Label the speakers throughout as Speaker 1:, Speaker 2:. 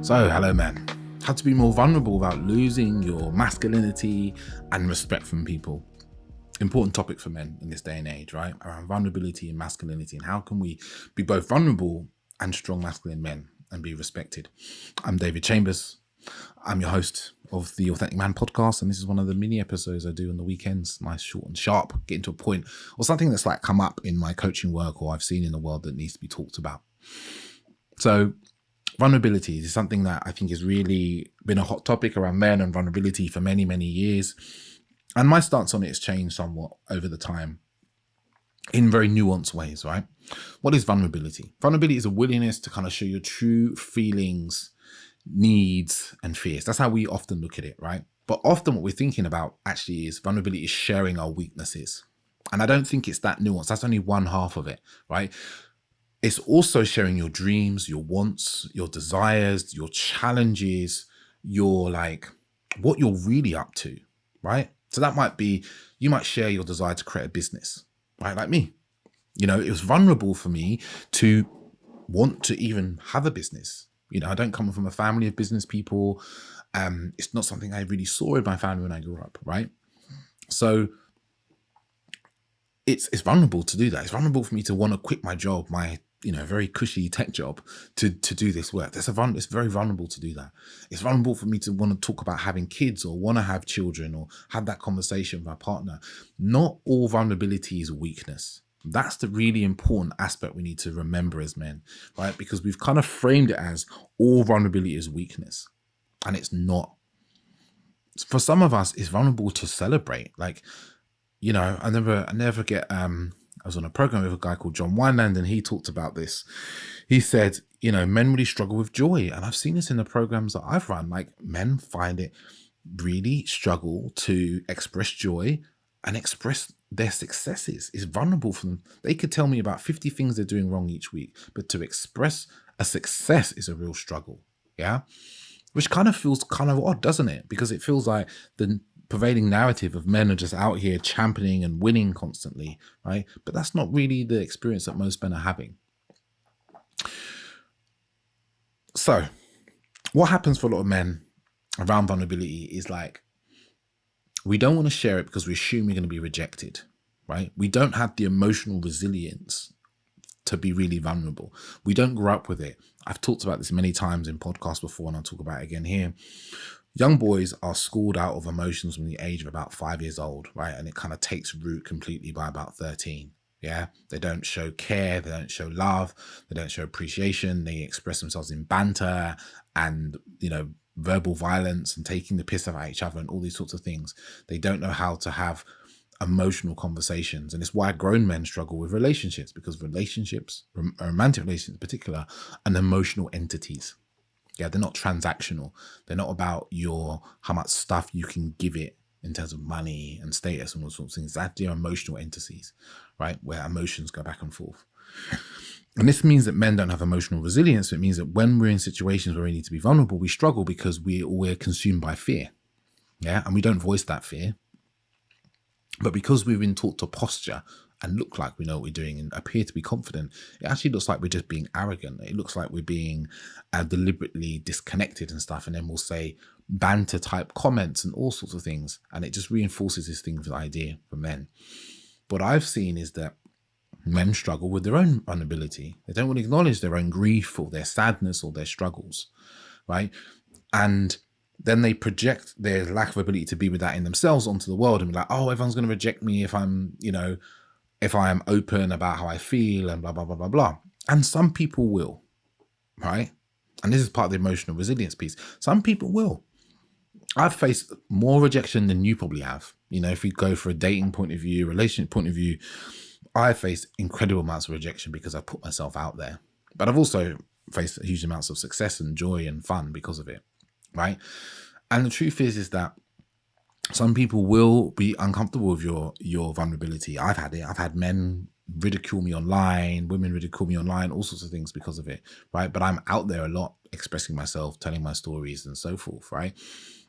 Speaker 1: So, hello men. How to be more vulnerable without losing your masculinity and respect from people. Important topic for men in this day and age, right? Around vulnerability and masculinity, and how can we be both vulnerable and strong masculine men and be respected. I'm David Chambers. I'm your host of the Authentic Man podcast, and this is one of the mini episodes I do on the weekends. Nice, short and sharp, getting to a point or something that's like come up in my coaching work or I've seen in the world that needs to be talked about. So vulnerability is something that I think has really been a hot topic around men and vulnerability for many, many years. And my stance on it has changed somewhat over the time in very nuanced ways, right? What is vulnerability? Vulnerability is a willingness to kind of show your true feelings, needs, and fears. That's how we often look at it, right? But often what we're thinking about actually is vulnerability is sharing our weaknesses. And I don't think it's that nuanced. That's only one half of it, right? It's also sharing your dreams, your wants, your desires, your challenges, your what you're really up to, right? So that might be, you might share your desire to create a business, right? Like me, it was vulnerable for me to want to even have a business. I don't come from a family of business people. It's not something I really saw in my family when I grew up, right? So it's vulnerable to do that. It's vulnerable for me to want to quit my job, my very cushy tech job to do this work. It's very vulnerable to do that. It's vulnerable for me to want to talk about having kids or want to have children or have that conversation with my partner. Not all vulnerability is weakness. That's the really important aspect we need to remember as men, right? Because we've kind of framed it as all vulnerability is weakness, and it's not. For some of us, it's vulnerable to celebrate. I never get, I was on a program with a guy called John Wineland, and he talked about this. He said, men really struggle with joy. And I've seen this in the programs that I've run, men find it really struggle to express joy and express their successes. It's vulnerable for them. They could tell me about 50 things they're doing wrong each week, but to express a success is a real struggle. Yeah. Which kind of feels kind of odd, doesn't it? Because it feels like the prevailing narrative of men are just out here championing and winning constantly, right? But that's not really the experience that most men are having. So what happens for a lot of men around vulnerability is we don't want to share it because we assume we're going to be rejected, right? We don't have the emotional resilience to be really vulnerable. We don't grow up with it. I've talked about this many times in podcasts before, and I'll talk about it again here. Young boys are schooled out of emotions from the age of about 5 years old, right? And it kind of takes root completely by about 13. Yeah. They don't show care. They don't show love. They don't show appreciation. They express themselves in banter and, verbal violence and taking the piss out of each other and all these sorts of things. They don't know how to have emotional conversations. And it's why grown men struggle with relationships, because relationships, romantic relationships in particular, are emotional entities. Yeah, they're not transactional. They're not about how much stuff you can give it in terms of money and status and all sorts of things. They're emotional entities, right? Where emotions go back and forth. And this means that men don't have emotional resilience. It means that when we're in situations where we need to be vulnerable, we struggle because we're consumed by fear. Yeah, and we don't voice that fear. But because we've been taught to posture and look like we know what we're doing and appear to be confident, it actually looks like we're just being arrogant. It looks like we're being deliberately disconnected and stuff. And then we'll say banter type comments and all sorts of things. And it just reinforces this thing of the idea for men. What I've seen is that men struggle with their own vulnerability. They don't want to acknowledge their own grief or their sadness or their struggles, right? And then they project their lack of ability to be with that in themselves onto the world and be like, oh, everyone's going to reject me if I'm, if I am open about how I feel and blah, blah, blah, blah, blah. And some people will, right? And this is part of the emotional resilience piece. Some people will. I've faced more rejection than you probably have. If we go for a dating point of view, relationship point of view, I faced incredible amounts of rejection because I put myself out there. But I've also faced huge amounts of success and joy and fun because of it, right? And the truth is that some people will be uncomfortable with your vulnerability. I've had it. I've had men ridicule me online, women ridicule me online, all sorts of things because of it, right? But I'm out there a lot, expressing myself, telling my stories and so forth, right?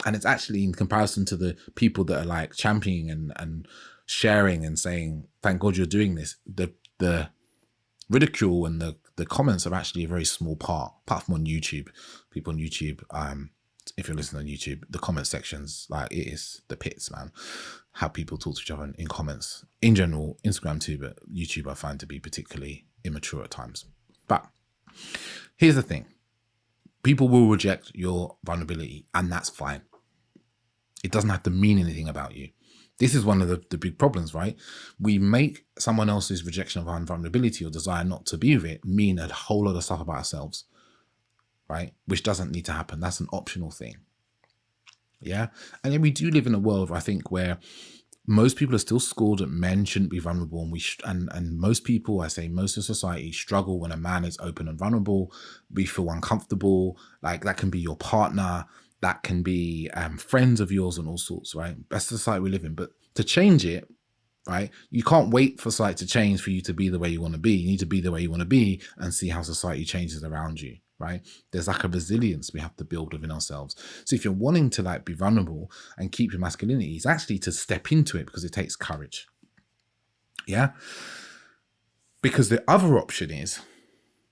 Speaker 1: And it's actually in comparison to the people that are championing and sharing and saying, thank God you're doing this, the ridicule and the the comments are actually a very small part, apart from on YouTube. People on YouTube, if you're listening on YouTube, the comment sections, like, it is the pits, man. How people talk to each other in comments. In general, Instagram too, but YouTube I find to be particularly immature at times. But here's the thing. People will reject your vulnerability, and that's fine. It doesn't have to mean anything about you. This is one of the big problems, right? We make someone else's rejection of our vulnerability or desire not to be with it mean a whole lot of stuff about ourselves, right? Which doesn't need to happen. That's an optional thing. Yeah. And then we do live in a world, I think, where most people are still schooled that men shouldn't be vulnerable, and and most people, I say most of society, struggle when a man is open and vulnerable. We feel uncomfortable. Like, that can be your partner, that can be friends of yours, and all sorts, right? That's the society we live in. But to change it, right, you can't wait for society to change for you to be the way you want to be. You need to be the way you want to be and see how society changes around you, right? There's like a resilience we have to build within ourselves. So if you're wanting to like be vulnerable and keep your masculinity, it's actually to step into it, because it takes courage. Yeah. Because the other option is,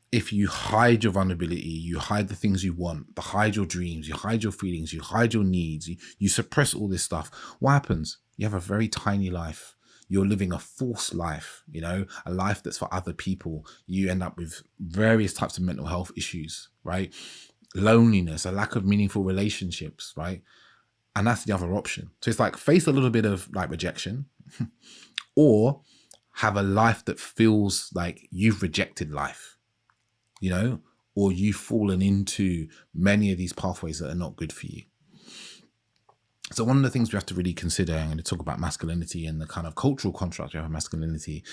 Speaker 1: if you hide your vulnerability, you hide the things you want, hide your dreams, you hide your feelings, you hide your needs, you suppress all this stuff, what happens? You have a very tiny life. You're living a false life, you know, a life that's for other people. You end up with various types of mental health issues, right? Loneliness, a lack of meaningful relationships, right? And that's the other option. So it's like, face a little bit of like rejection or have a life that feels like you've rejected life, you know, or you've fallen into many of these pathways that are not good for you. So one of the things we have to really consider, and to talk about masculinity and the kind of cultural construct of masculinity,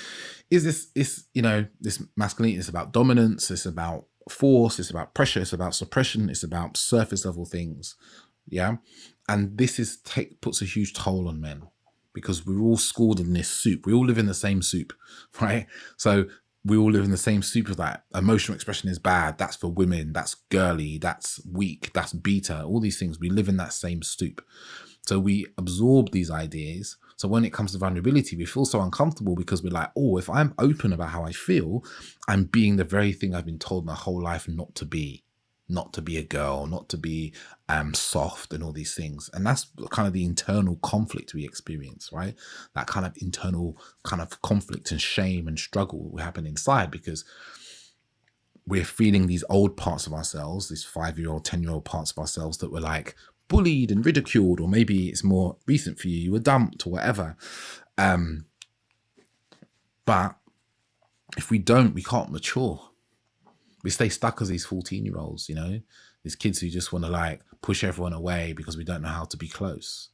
Speaker 1: is this, you know, this masculinity is about dominance, it's about force, it's about pressure, it's about suppression, it's about surface level things. Yeah. And this puts a huge toll on men, because we're all schooled in this soup. We all live in the same soup, right? So we all live in the same soup of that. Emotional expression is bad. That's for women. That's girly. That's weak. That's beta. All these things. We live in that same soup. So we absorb these ideas. So when it comes to vulnerability, we feel so uncomfortable, because we're like, oh, if I'm open about how I feel, I'm being the very thing I've been told my whole life not to be a girl, not to be soft, and all these things. And that's kind of the internal conflict we experience, right? That kind of internal kind of conflict and shame and struggle will happen inside, because we're feeling these old parts of ourselves, these 5-year-old, 10-year-old parts of ourselves that were like bullied and ridiculed, or maybe it's more recent for you, you were dumped or whatever. But if we don't, we can't mature. We stay stuck as these 14-year-olds, you know, these kids who just want to like push everyone away because we don't know how to be close.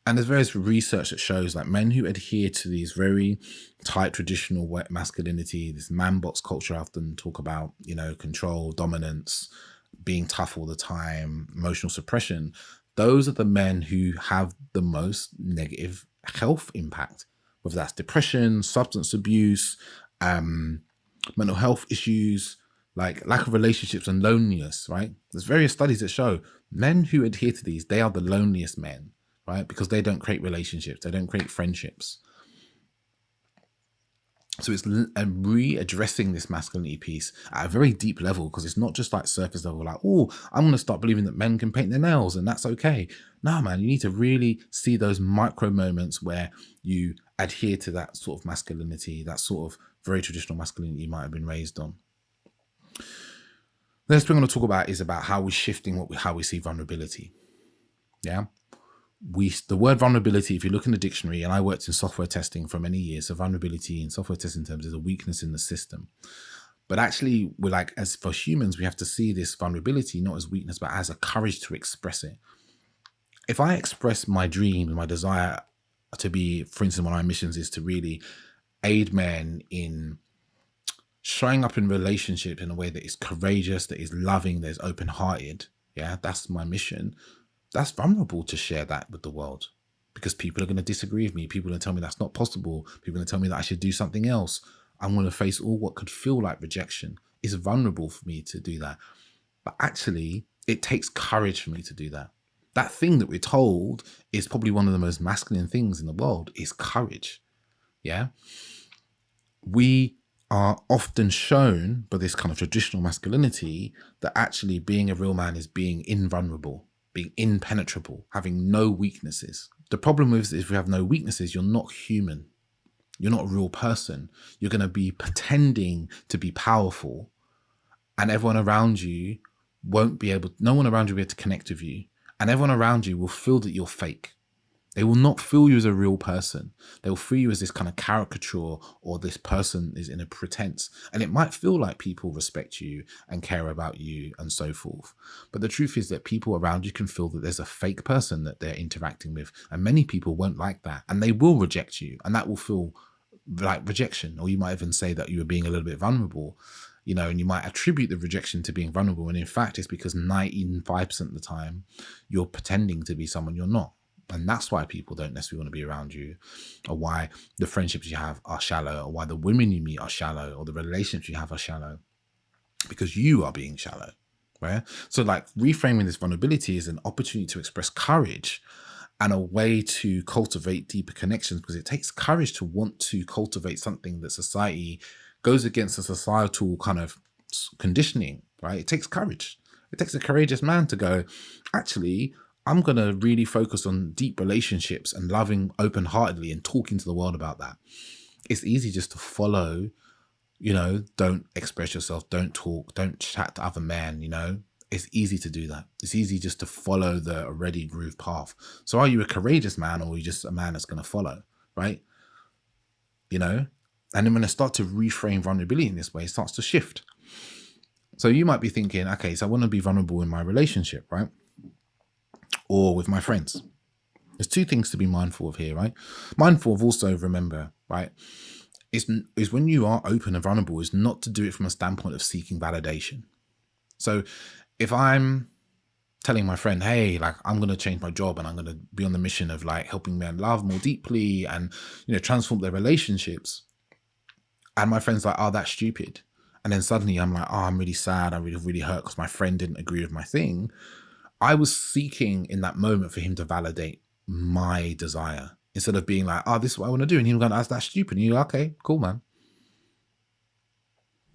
Speaker 1: And there's various research that shows like men who adhere to these very tight traditional masculinity, this man box culture I often talk about, you know, control, dominance, being tough all the time, emotional suppression. Those are the men who have the most negative health impact, whether that's depression, substance abuse, mental health issues, like lack of relationships and loneliness, right? There's various studies that show men who adhere to these, they are the loneliest men, right? Because they don't create relationships, they don't create friendships. So it's readdressing this masculinity piece at a very deep level, because it's not just like surface level, like, oh, I'm going to start believing that men can paint their nails and that's okay. No, man, you need to really see those micro moments where you adhere to that sort of masculinity, that sort of very traditional masculinity you might have been raised on. The next thing I'm going to talk about is about how we're shifting how we see vulnerability. Yeah. The word vulnerability, if you look in the dictionary, and I worked in software testing for many years, so vulnerability in software testing terms is a weakness in the system. But actually, we're like, as for humans, we have to see this vulnerability not as weakness, but as a courage to express it. If I express my dream and my desire to be, for instance, one of my missions is to really aid men in showing up in relationships in a way that is courageous, that is loving, that is open-hearted. Yeah, that's my mission. That's vulnerable to share that with the world, because people are going to disagree with me. People are going to tell me that's not possible. People are going to tell me that I should do something else. I'm going to face all what could feel like rejection. It's vulnerable for me to do that. But actually, it takes courage for me to do that. That thing that we're told is probably one of the most masculine things in the world is courage. Yeah. We are often shown by this kind of traditional masculinity that actually being a real man is being invulnerable, being impenetrable, having no weaknesses. The problem is if you have no weaknesses, you're not human. You're not a real person. You're going to be pretending to be powerful, and everyone around you won't be able, no one around you will be able to connect with you. And everyone around you will feel that you're fake. They will not feel you as a real person. They will feel you as this kind of caricature, or this person is in a pretense. And it might feel like people respect you and care about you and so forth. But the truth is that people around you can feel that there's a fake person that they're interacting with. And many people won't like that. And they will reject you. And that will feel like rejection. Or you might even say that you were being a little bit vulnerable, you know, and you might attribute the rejection to being vulnerable. And in fact, it's because 95% of the time you're pretending to be someone you're not. And that's why people don't necessarily want to be around you, or why the friendships you have are shallow, or why the women you meet are shallow, or the relationships you have are shallow, because you are being shallow, right? So like reframing this vulnerability is an opportunity to express courage and a way to cultivate deeper connections, because it takes courage to want to cultivate something that society goes against a societal kind of conditioning, right? It takes courage. It takes a courageous man to go, actually, I'm going to really focus on deep relationships and loving open-heartedly and talking to the world about that. It's easy just to follow, you know, don't express yourself, don't talk, don't chat to other men, you know. It's easy to do that. It's easy just to follow the already grooved path. So are you a courageous man, or are you just a man that's going to follow, right? You know? And then when I start to reframe vulnerability in this way, it starts to shift. So you might be thinking, okay, so I want to be vulnerable in my relationship, right? Or with my friends. There's two things to be mindful of here, right? Mindful of also, remember, right, is when you are open and vulnerable, is not to do it from a standpoint of seeking validation. So if I'm telling my friend, hey, like I'm going to change my job and I'm going to be on the mission of like helping men love more deeply and, you know, transform their relationships. And my friend's like, oh, that's stupid. And then suddenly I'm like, oh, I'm really sad. I really hurt because my friend didn't agree with my thing. I was seeking in that moment for him to validate my desire instead of being like, oh, this is what I want to do. And he was going, that's stupid. And you're like, okay, cool, man.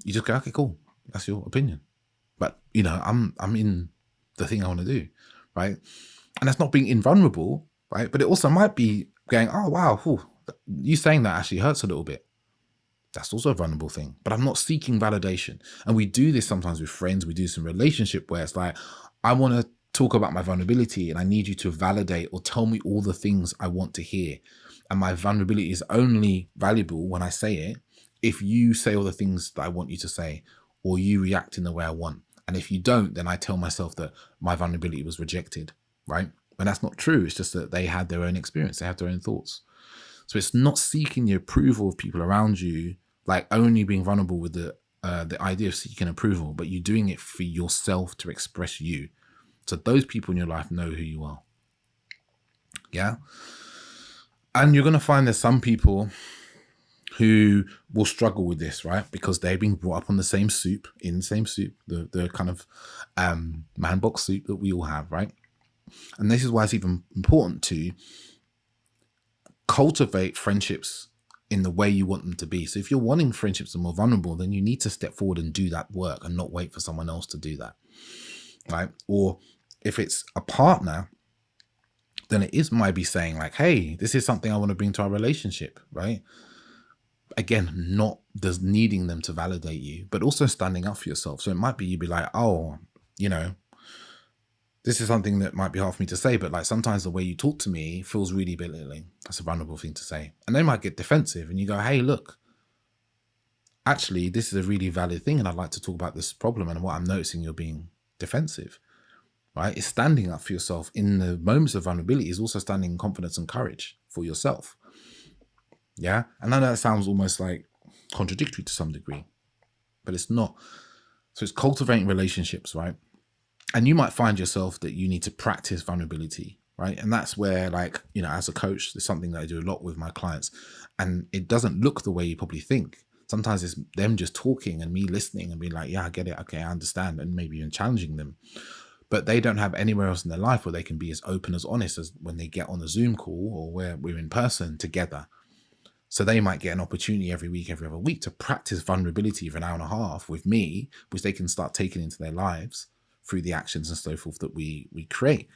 Speaker 1: You just go, okay, cool. That's your opinion. But, you know, I'm in the thing I want to do, right? And that's not being invulnerable, right? But it also might be going, oh, wow, whew, you saying that actually hurts a little bit. That's also a vulnerable thing. But I'm not seeking validation. And we do this sometimes with friends. We do some relationship where it's like, I want to talk about my vulnerability and I need you to validate or tell me all the things I want to hear. And my vulnerability is only valuable when I say it if you say all the things that I want you to say, or you react in the way I want. And if you don't, then I tell myself that my vulnerability was rejected, right? And that's not true. It's just that they had their own experience. They have their own thoughts. So it's not seeking the approval of people around you, like only being vulnerable with the idea of seeking approval, but you're doing it for yourself to express you. So those people in your life know who you are. Yeah. And you're going to find there's some people who will struggle with this, right? Because they've been brought up on the same soup, the kind of man box soup that we all have, right? And this is why it's even important to cultivate friendships in the way you want them to be. So if you're wanting friendships that are more vulnerable, then you need to step forward and do that work and not wait for someone else to do that, right? Or if it's a partner, then it might be saying like, hey, this is something I want to bring to our relationship, right? Again, not just needing them to validate you, but also standing up for yourself. So it might be you'd be like, oh, you know, this is something that might be hard for me to say, but like sometimes the way you talk to me feels really belittling. That's a vulnerable thing to say. And they might get defensive and you go, hey, look, actually, this is a really valid thing. And I'd like to talk about this problem. And what I'm noticing, you're being defensive, right? It's standing up for yourself in the moments of vulnerability is also standing in confidence and courage for yourself. Yeah. And I know that sounds almost like contradictory to some degree, but it's not. So it's cultivating relationships, right? And you might find yourself that you need to practice vulnerability, right? And that's where, like, you know, as a coach, there's something that I do a lot with my clients, and it doesn't look the way you probably think. Sometimes it's them just talking and me listening and being like, yeah, I get it. Okay, I understand. And maybe even challenging them. But they don't have anywhere else in their life where they can be as open, as honest as when they get on a Zoom call or where we're in person together. So they might get an opportunity every week, every other week to practice vulnerability for an hour and a half with me, which they can start taking into their lives through the actions and so forth that we create.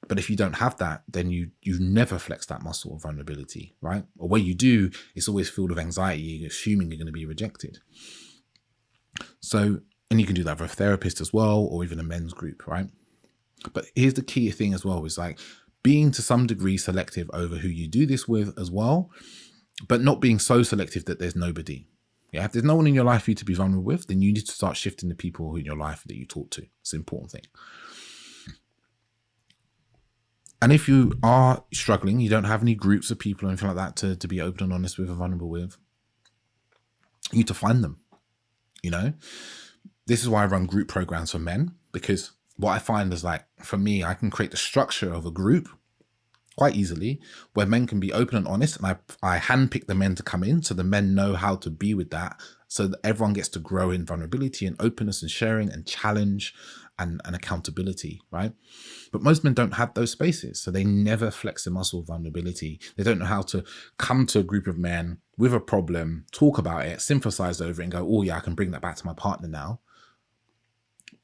Speaker 1: But if you don't have that, then you never flex that muscle of vulnerability, right? Or when you do, it's always filled with anxiety, assuming you're going to be rejected. So, and you can do that with a therapist as well, or even a men's group, right? But here's the key thing as well, is like being to some degree selective over who you do this with as well, but not being so selective that there's nobody. Yeah, if there's no one in your life for you to be vulnerable with, then you need to start shifting the people in your life that you talk to. It's an important thing. And if you are struggling, you don't have any groups of people or anything like that to be open and honest with or vulnerable with, you need to find them. You know, this is why I run group programs for men, because what I find is, like, for me, I can create the structure of a group quite easily where men can be open and honest, and I handpick the men to come in so the men know how to be with that, so that everyone gets to grow in vulnerability and openness and sharing and challenge and accountability, right? But most men don't have those spaces, so they never flex the muscle of vulnerability. They don't know how to come to a group of men with a problem, talk about it, synthesize over it and go, oh yeah, I can bring that back to my partner now.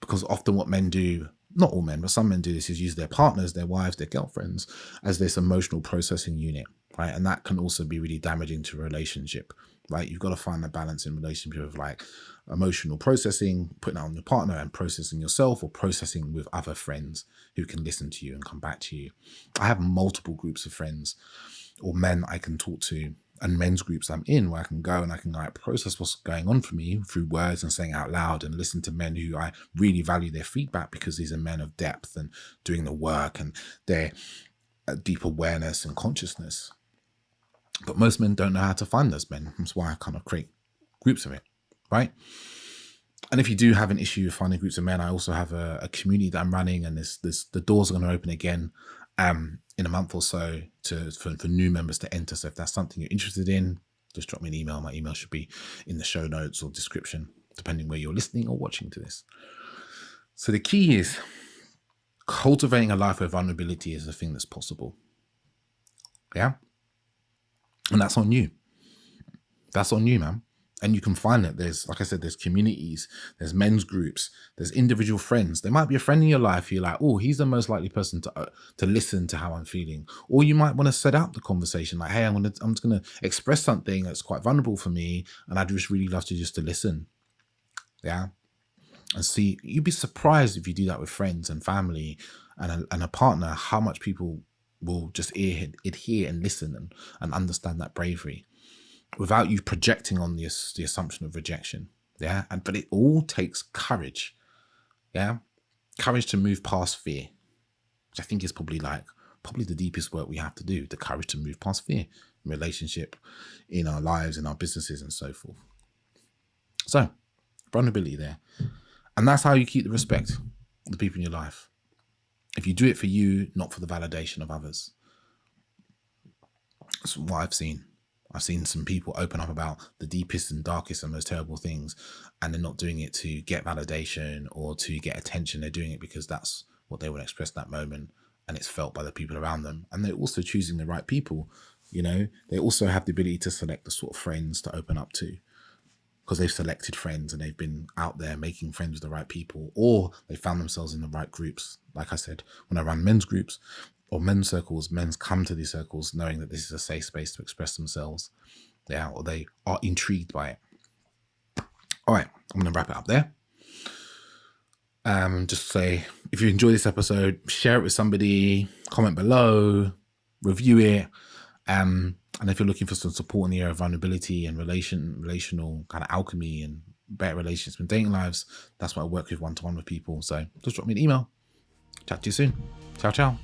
Speaker 1: Because often what men do, not all men, but some men do this, is use their partners, their wives, their girlfriends as this emotional processing unit, right? And that can also be really damaging to a relationship, right? You've got to find a balance in relationship of, like, emotional processing, putting it on your partner, and processing yourself, or processing with other friends who can listen to you and come back to you. I have multiple groups of friends or men I can talk to, and men's groups I'm in, where I can go and I can, like, process what's going on for me through words and saying out loud, and listen to men who I really value their feedback, because these are men of depth and doing the work and their deep awareness and consciousness. But most men don't know how to find those men. That's why I kind of create groups of it, right? And if you do have an issue with finding groups of men, I also have a community that I'm running, and the doors are going to open again in a month or so for new members to enter. So if that's something you're interested in, just drop me an email. My email should be in the show notes or description, depending where you're listening or watching to this. So the key is cultivating a life where vulnerability is a thing that's possible. Yeah? And that's on you. That's on you, man. And you can find it. There's, like I said, there's communities, there's men's groups, there's individual friends. There might be a friend in your life you're like, oh, he's the most likely person to listen to how I'm feeling. Or you might want to set up the conversation like, hey, I'm just gonna express something that's quite vulnerable for me, and I'd just really love to listen. Yeah. And see, you'd be surprised if you do that with friends and family and a partner, how much people will just adhere and listen and understand that bravery, without you projecting on the assumption of rejection. Yeah. But it all takes courage. Yeah. Courage to move past fear, which I think is probably the deepest work we have to do. The courage to move past fear in relationship, in our lives, in our businesses, and so forth. So vulnerability there. And that's how you keep the respect of the people in your life. If you do it for you, not for the validation of others. That's what I've seen. I've seen some people open up about the deepest and darkest and most terrible things, and they're not doing it to get validation or to get attention. They're doing it because that's what they would express in that moment, and it's felt by the people around them. And they're also choosing the right people. You know, they also have the ability to select the sort of friends to open up to, because they've selected friends and they've been out there making friends with the right people, or they found themselves in the right groups. Like I said, when I run men's groups or men's circles, men come to these circles knowing that this is a safe space to express themselves. Or they are intrigued by it. All right, I'm going to wrap it up there. Just say, if you enjoy this episode, share it with somebody, comment below, review it. And if you're looking for some support in the area of vulnerability and relational kind of alchemy and better relationships and dating lives, that's what I work with one-to-one with people. So just drop me an email. Chat to you soon. Ciao, ciao.